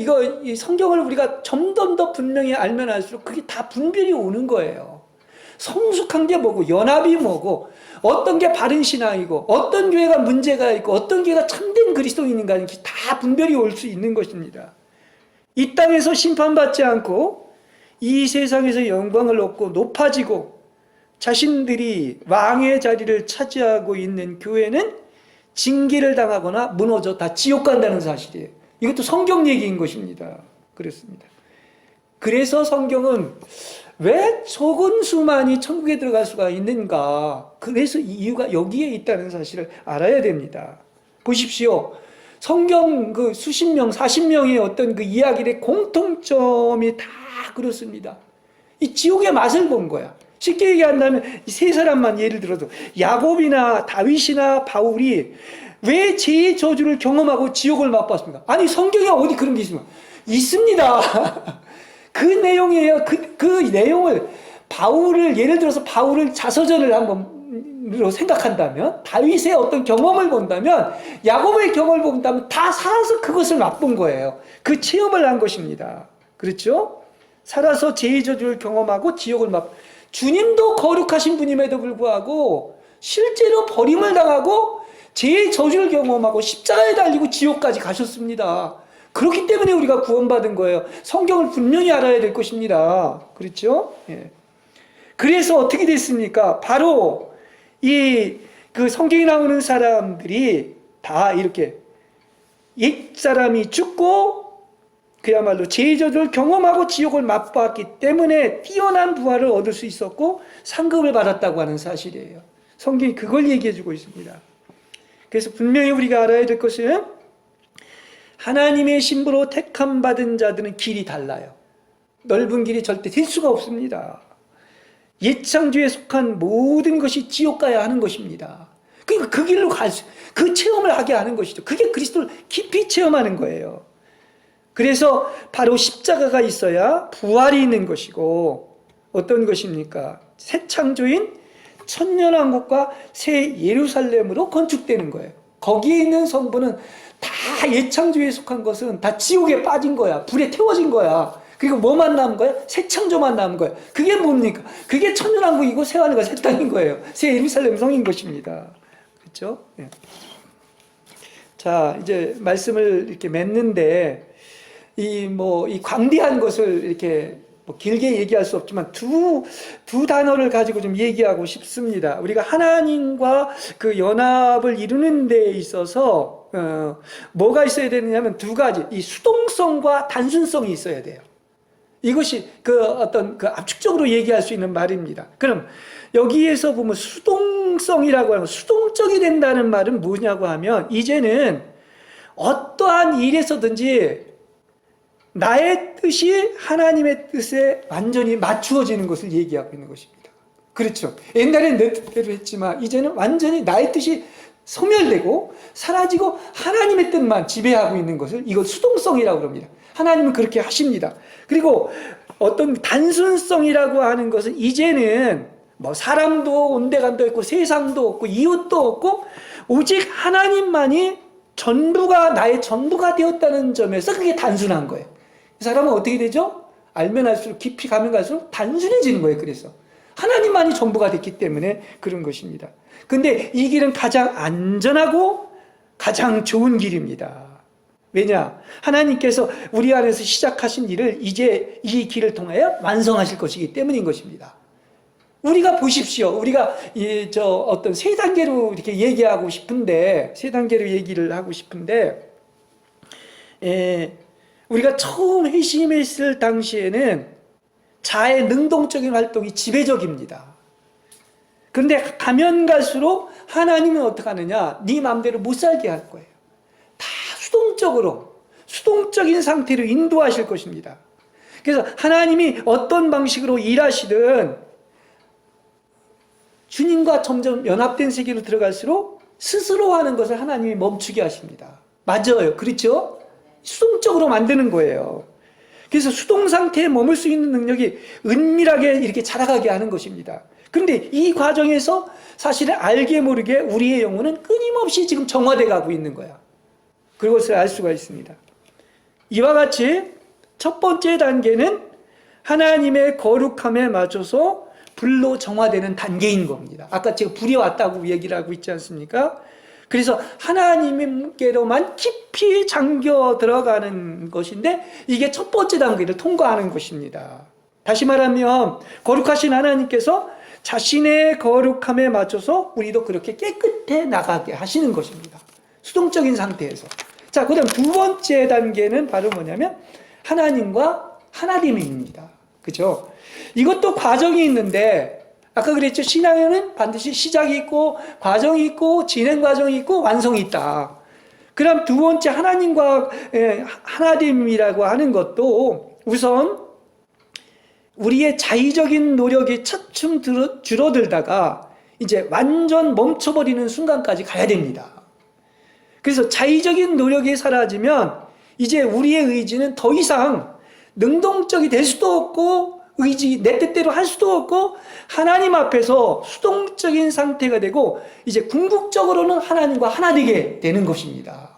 [SPEAKER 1] 이 성경을 우리가 점점 더 분명히 알면 알수록 그게 다 분별이 오는 거예요. 성숙한 게 뭐고 연합이 뭐고 어떤 게 바른 신앙이고 어떤 교회가 문제가 있고 어떤 교회가 참된 그리스도인인가 이렇게 다 분별이 올 수 있는 것입니다. 이 땅에서 심판받지 않고 이 세상에서 영광을 얻고 높아지고 자신들이 왕의 자리를 차지하고 있는 교회는 징계를 당하거나 무너져 다 지옥 간다는 사실이에요. 이것도 성경 얘기인 것입니다. 그렇습니다. 그래서 성경은 왜 적은 수만이 천국에 들어갈 수가 있는가? 그래서 이유가 여기에 있다는 사실을 알아야 됩니다. 보십시오. 성경 그 수십 명, 40명의 어떤 그 이야기의 공통점이 다 그렇습니다. 이 지옥의 맛을 본 거야. 쉽게 얘기한다면 이 세 사람만 예를 들어도 야곱이나 다윗이나 바울이 왜 죄의 저주를 경험하고 지옥을 맛봤습니까? 아니 성경에 어디 그런 게 있습니까? 있습니다. 그 내용이에요. 그 내용을 예를 들어서 바울을 자서전을 한번으로 생각한다면 다윗의 어떤 경험을 본다면 야곱의 경험을 본다면 다 살아서 그것을 맛본 거예요. 그 체험을 한 것입니다. 그렇죠? 살아서 죄의 저주를 경험하고 지옥을 주님도 거룩하신 분임에도 불구하고 실제로 버림을 당하고 죄의 저주를 경험하고 십자가에 달리고 지옥까지 가셨습니다. 그렇기 때문에 우리가 구원받은 거예요. 성경을 분명히 알아야 될 것입니다. 그렇죠? 예. 그래서 어떻게 됐습니까? 바로 그 성경에 나오는 사람들이 다 이렇게 옛사람이 죽고 그야말로 죄의 저주를 경험하고 지옥을 맛봤기 때문에 뛰어난 부활을 얻을 수 있었고 상급을 받았다고 하는 사실이에요. 성경이 그걸 얘기해주고 있습니다. 그래서 분명히 우리가 알아야 될 것은 하나님의 신부로 택함받은 자들은 길이 달라요. 넓은 길이 절대 될 수가 없습니다. 옛창조에 속한 모든 것이 지옥 가야 하는 것입니다. 그러니까 그 길로 그 체험을 하게 하는 것이죠. 그게 그리스도를 깊이 체험하는 거예요. 그래서 바로 십자가가 있어야 부활이 있는 것이고 어떤 것입니까? 새 창조인 천년왕국과 새 예루살렘으로 건축되는 거예요. 거기에 있는 성부는 다 옛창조에 속한 것은 다 지옥에 빠진 거야. 불에 태워진 거야. 그리고 뭐만 남은 거야? 새 창조만 남은 거야. 그게 뭡니까? 그게 천년왕국이고 새 하늘과 새 땅인 거예요. 새 예루살렘 성인 것입니다. 그렇죠? 네. 자, 이제 말씀을 이렇게 맺는데 이 광대한 것을 이렇게 길게 얘기할 수 없지만 두 단어를 가지고 좀 얘기하고 싶습니다. 우리가 하나님과 그 연합을 이루는 데 있어서 뭐가 있어야 되느냐면 두 가지, 이 수동성과 단순성이 있어야 돼요. 이것이 어떤 압축적으로 얘기할 수 있는 말입니다. 그럼 여기에서 보면 수동성이라고 하면 수동적이 된다는 말은 뭐냐고 하면 이제는 어떠한 일에서든지 나의 뜻이 하나님의 뜻에 완전히 맞추어지는 것을 얘기하고 있는 것입니다. 그렇죠. 옛날엔 내 뜻대로 했지만 이제는 완전히 나의 뜻이 소멸되고 사라지고 하나님의 뜻만 지배하고 있는 것을 이걸 수동성이라고 합니다. 하나님은 그렇게 하십니다. 그리고 어떤 단순성이라고 하는 것은 이제는 사람도 온데간도 있고 세상도 없고 이웃도 없고 오직 하나님만이 나의 전부가 되었다는 점에서 그게 단순한 거예요. 이 사람은 어떻게 되죠? 알면 알수록 깊이 가면 갈수록 단순해지는 거예요. 그래서 하나님만이 전부가 됐기 때문에 그런 것입니다. 근데 이 길은 가장 안전하고 가장 좋은 길입니다. 왜냐? 하나님께서 우리 안에서 시작하신 일을 이제 이 길을 통하여 완성하실 것이기 때문인 것입니다. 우리가 보십시오. 우리가 어떤 세 단계로 이렇게 얘기하고 싶은데, 세 단계로 얘기를 하고 싶은데, 우리가 처음 회심했을 당시에는 자의 능동적인 활동이 지배적입니다. 그런데 가면 갈수록 하나님은 어떻게 하느냐? 네 마음대로 못 살게 할 거예요. 다 수동적인 상태로 인도하실 것입니다. 그래서 하나님이 어떤 방식으로 일하시든 주님과 점점 연합된 세계로 들어갈수록 스스로 하는 것을 하나님이 멈추게 하십니다. 맞아요. 그렇죠? 수동적으로 만드는 거예요. 그래서 수동 상태에 머물 수 있는 능력이 은밀하게 이렇게 자라가게 하는 것입니다. 그런데 이 과정에서 사실은 알게 모르게 우리의 영혼은 끊임없이 지금 정화돼 가고 있는 거야. 그것을 알 수가 있습니다. 이와 같이 첫 번째 단계는 하나님의 거룩함에 맞춰서 불로 정화되는 단계인 겁니다. 아까 제가 불이 왔다고 얘기를 하고 있지 않습니까? 그래서 하나님께로만 깊이 잠겨 들어가는 것인데 이게 첫 번째 단계를 통과하는 것입니다. 다시 말하면 거룩하신 하나님께서 자신의 거룩함에 맞춰서 우리도 그렇게 깨끗해 나가게 하시는 것입니다. 수동적인 상태에서. 자, 그 다음 두 번째 단계는 바로 뭐냐면 하나님과 하나됨입니다. 그죠? 이것도 과정이 있는데 아까 그랬죠. 신앙에는 반드시 시작이 있고 과정이 있고 진행 과정이 있고 완성이 있다. 그럼 두 번째 하나님과 하나됨이라고 하는 것도 우선 우리의 자의적인 노력이 차츰 줄어들다가 이제 완전 멈춰버리는 순간까지 가야 됩니다. 그래서 자의적인 노력이 사라지면 이제 우리의 의지는 더 이상 능동적이 될 수도 없고 내 뜻대로 할 수도 없고 하나님 앞에서 수동적인 상태가 되고 이제 궁극적으로는 하나님과 하나 되게 되는 것입니다.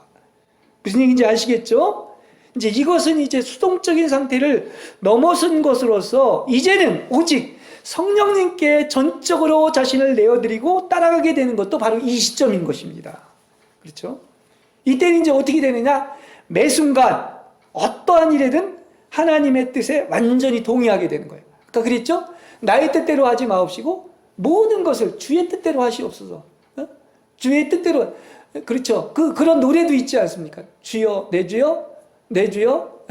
[SPEAKER 1] 무슨 얘기인지 아시겠죠? 이제 이것은 이제 수동적인 상태를 넘어선 것으로서 이제는 오직 성령님께 전적으로 자신을 내어드리고 따라가게 되는 것도 바로 이 시점인 것입니다. 그렇죠? 이때는 이제 어떻게 되느냐? 매 순간 어떠한 일에든 하나님의 뜻에 완전히 동의하게 되는 거예요. 아까 그랬죠? 나의 뜻대로 하지 마옵시고 모든 것을 주의 뜻대로 하시옵소서. 주의 뜻대로. 그렇죠? 그런 노래도 있지 않습니까? 주여, 내 주여, 내 주여,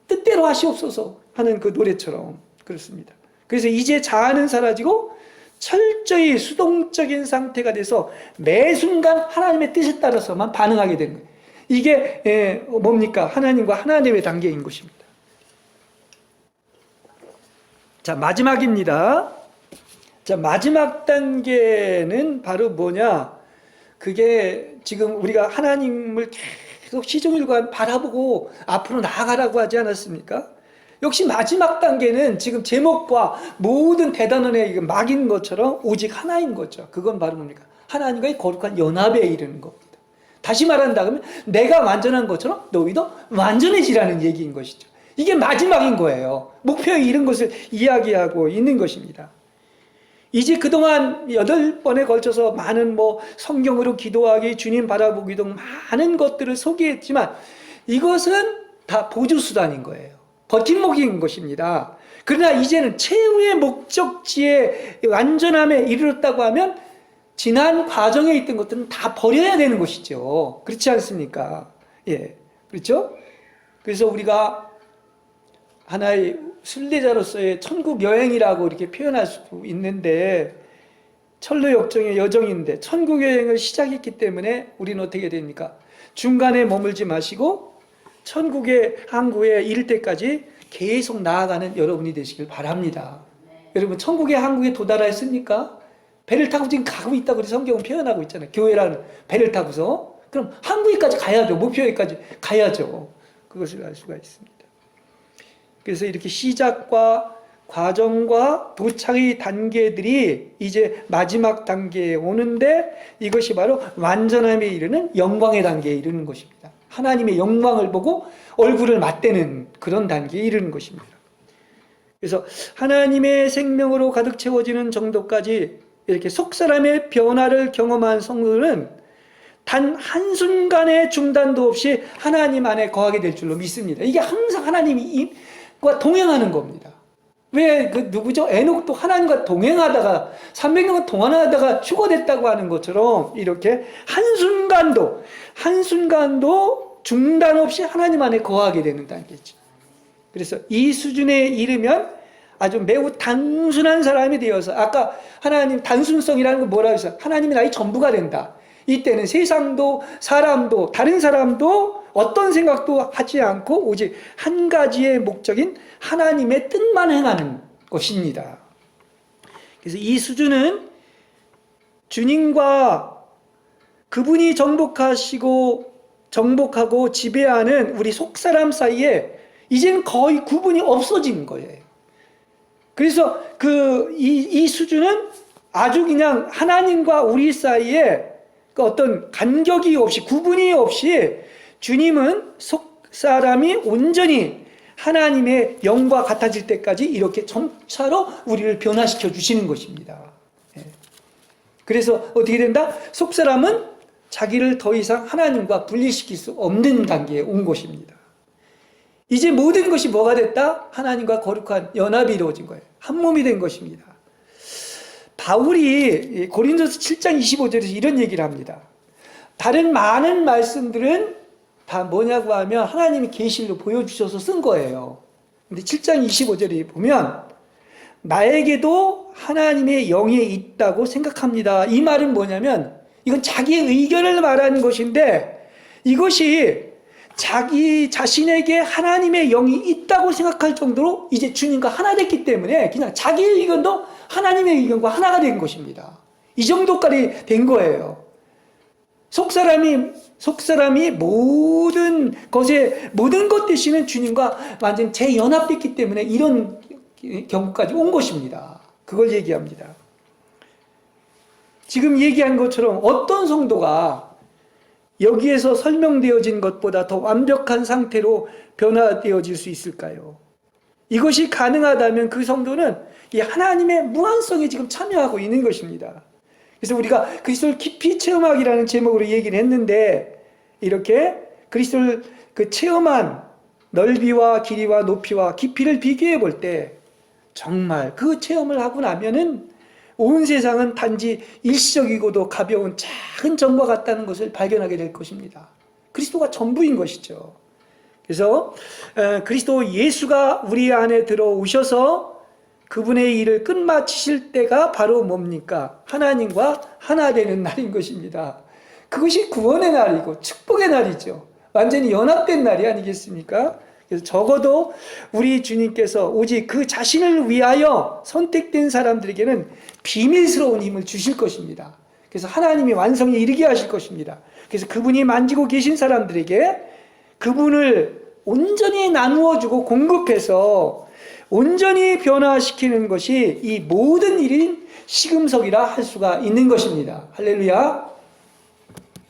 [SPEAKER 1] 뜻대로 하시옵소서 하는 그 노래처럼 그렇습니다. 그래서 이제 자아는 사라지고 철저히 수동적인 상태가 돼서 매 순간 하나님의 뜻에 따라서만 반응하게 되는 거예요. 이게 뭡니까? 하나님과 하나님의 단계인 것입니다. 자, 마지막입니다. 자, 마지막 단계는 바로 뭐냐? 그게 지금 우리가 하나님을 계속 시종일관 바라보고 앞으로 나아가라고 하지 않았습니까? 역시 마지막 단계는 지금 제목과 모든 대단원의 막인 것처럼 오직 하나인 거죠. 그건 바로 뭡니까? 하나님과의 거룩한 연합에 이르는 겁니다. 다시 말한다 그러면 내가 완전한 것처럼 너희도 완전해지라는 얘기인 것이죠. 이게 마지막인 거예요. 목표에 이른 것을 이야기하고 있는 것입니다. 이제 그동안 8번에 걸쳐서 많은 성경으로 기도하기, 주님 바라보기도 많은 것들을 소개했지만 이것은 다 보조수단인 거예요. 버팀목인 것입니다. 그러나 이제는 최후의 목적지에 완전함에 이르렀다고 하면 지난 과정에 있던 것들은 다 버려야 되는 것이죠. 그렇지 않습니까? 예. 그렇죠? 그래서 우리가 하나의 순례자로서의 천국 여행이라고 이렇게 표현할 수 있는데 철로 역정의 여정인데 천국 여행을 시작했기 때문에 우리는 어떻게 됩니까? 중간에 머물지 마시고 천국의 항구에 이를 때까지 계속 나아가는 여러분이 되시길 바랍니다. 여러분 천국의 항구에 도달하였습니까? 배를 타고 지금 가고 있다고 성경은 표현하고 있잖아요. 교회라는 배를 타고서. 그럼 항구에까지 가야죠. 목표에까지 가야죠. 그것을 알 수가 있습니다. 그래서 이렇게 시작과 과정과 도착의 단계들이 이제 마지막 단계에 오는데 이것이 바로 완전함에 이르는 영광의 단계에 이르는 것입니다. 하나님의 영광을 보고 얼굴을 맞대는 그런 단계에 이르는 것입니다. 그래서 하나님의 생명으로 가득 채워지는 정도까지 이렇게 속사람의 변화를 경험한 성도는 단 한순간의 중단도 없이 하나님 안에 거하게 될 줄로 믿습니다. 이게 항상 하나님과 동행하는 겁니다. 왜 그 누구죠? 에녹도 하나님과 동행하다가 300년간 동행하다가 휴거됐다고 하는 것처럼 이렇게 한순간도 중단 없이 하나님 안에 거하게 되는 단계죠. 그래서 이 수준에 이르면 아주 매우 단순한 사람이 되어서, 아까 하나님 단순성이라는 건 뭐라고 했어요? 하나님이 나의 전부가 된다. 이때는 세상도 사람도 다른 사람도 어떤 생각도 하지 않고 오직 한 가지의 목적인 하나님의 뜻만 행하는 것입니다. 그래서 이 수준은 주님과 그분이 정복하고 지배하는 우리 속사람 사이에 이제는 거의 구분이 없어진 거예요. 그래서 이 수준은 아주 그냥 하나님과 우리 사이에 그 어떤 간격이 없이, 구분이 없이 주님은 속사람이 온전히 하나님의 영과 같아질 때까지 이렇게 점차로 우리를 변화시켜 주시는 것입니다. 그래서 어떻게 된다? 속사람은 자기를 더 이상 하나님과 분리시킬 수 없는 단계에 온 것입니다. 이제 모든 것이 뭐가 됐다? 하나님과 거룩한 연합이 이루어진 거예요. 한 몸이 된 것입니다. 바울이 고린도서 7장 25절에서 이런 얘기를 합니다. 다른 많은 말씀들은 다 뭐냐고 하면 하나님이 계시로 보여주셔서 쓴 거예요. 근데 7장 25절에 보면 나에게도 하나님의 영이 있다고 생각합니다. 이 말은 뭐냐면 이건 자기의 의견을 말하는 것인데, 이것이 자기 자신에게 하나님의 영이 있다고 생각할 정도로 이제 주님과 하나 됐기 때문에 그냥 자기의 의견도 하나님의 의견과 하나가 된 것입니다. 이 정도까지 된 거예요. 속사람이 모든 것 대신은 주님과 완전 재연합됐기 때문에 이런 경우까지 온 것입니다. 그걸 얘기합니다. 지금 얘기한 것처럼 어떤 성도가 여기에서 설명되어진 것보다 더 완벽한 상태로 변화되어질 수 있을까요? 이것이 가능하다면 그 성도는 이 하나님의 무한성에 지금 참여하고 있는 것입니다. 그래서 우리가 그리스도를 깊이 체험하기라는 제목으로 얘기를 했는데, 이렇게 그리스도를 체험한 넓이와 길이와 높이와 깊이를 비교해 볼 때 정말 그 체험을 하고 나면은 온 세상은 단지 일시적이고도 가벼운 작은 점과 같다는 것을 발견하게 될 것입니다. 그리스도가 전부인 것이죠. 그래서 그리스도 예수가 우리 안에 들어오셔서 그분의 일을 끝마치실 때가 바로 뭡니까? 하나님과 하나 되는 날인 것입니다. 그것이 구원의 날이고 축복의 날이죠. 완전히 연합된 날이 아니겠습니까? 그래서 적어도 우리 주님께서 오직 그 자신을 위하여 선택된 사람들에게는 비밀스러운 힘을 주실 것입니다. 그래서 하나님이 완성에 이르게 하실 것입니다. 그래서 그분이 만지고 계신 사람들에게 그분을 온전히 나누어주고 공급해서 온전히 변화시키는 것이 이 모든 일인 시금석이라 할 수가 있는 것입니다. 할렐루야.